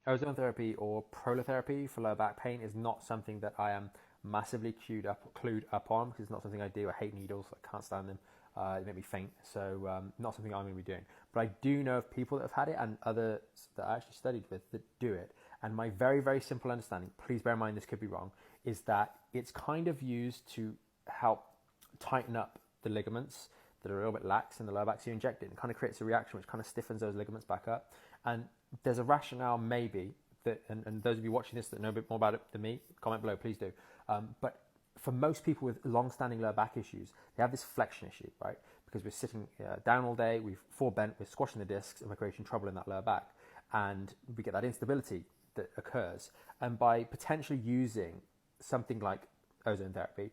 Ozone therapy or prolotherapy for lower back pain is not something that I am massively clued up on, because it's not something I do. I hate needles. I can't stand them. They make me faint. So not something I'm going to be doing. But I do know of people that have had it and others that I actually studied with that do it. And my very, very simple understanding, please bear in mind this could be wrong, is that it's kind of used to help tighten up the ligaments that are a little bit lax in the lower back. So you inject it and it kind of creates a reaction which kind of stiffens those ligaments back up. And there's a rationale maybe that, and those of you watching this that know a bit more about it than me, comment below, please do. But for most people with long-standing lower back issues, they have this flexion issue, right? Because we're sitting down all day, we've forebent, we're squashing the discs, and we're creating trouble in that lower back. And we get that instability that occurs. And by potentially using something like ozone therapy,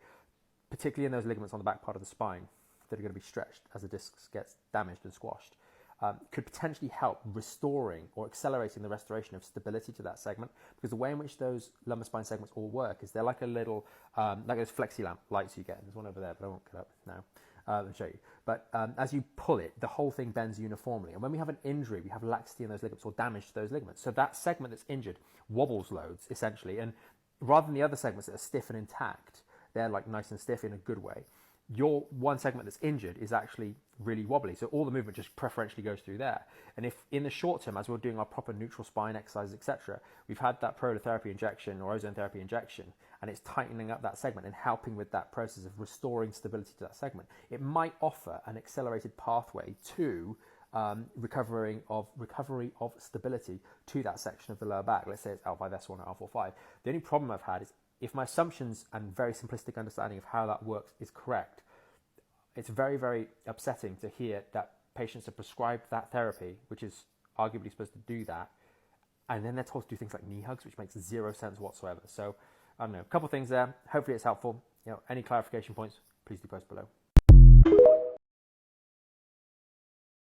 particularly in those ligaments on the back part of the spine that are going to be stretched as the discs gets damaged and squashed, could potentially help restoring or accelerating the restoration of stability to that segment. Because the way in which those lumbar spine segments all work is they're like a little, like those flexi lamp lights you get. There's one over there, but I won't get up now and show you. But as you pull it, the whole thing bends uniformly. And when we have an injury, we have laxity in those ligaments or damage to those ligaments. So that segment that's injured wobbles loads, essentially. And rather than the other segments that are stiff and intact, they're like nice and stiff in a good way. Your one segment that's injured is actually really wobbly. So all the movement just preferentially goes through there. And if in the short term, as we're doing our proper neutral spine exercises, etc., we've had that prolotherapy injection or ozone therapy injection, and it's tightening up that segment and helping with that process of restoring stability to that segment, it might offer an accelerated pathway to recovery of stability to that section of the lower back. Let's say it's L5S1 or L45. The only problem I've had is if my assumptions and very simplistic understanding of how that works is correct, it's very, very upsetting to hear that patients are prescribed that therapy, which is arguably supposed to do that, and then they're told to do things like knee hugs, which makes zero sense whatsoever. So, I don't know, a couple of things there. Hopefully it's helpful. Any clarification points, please do post below.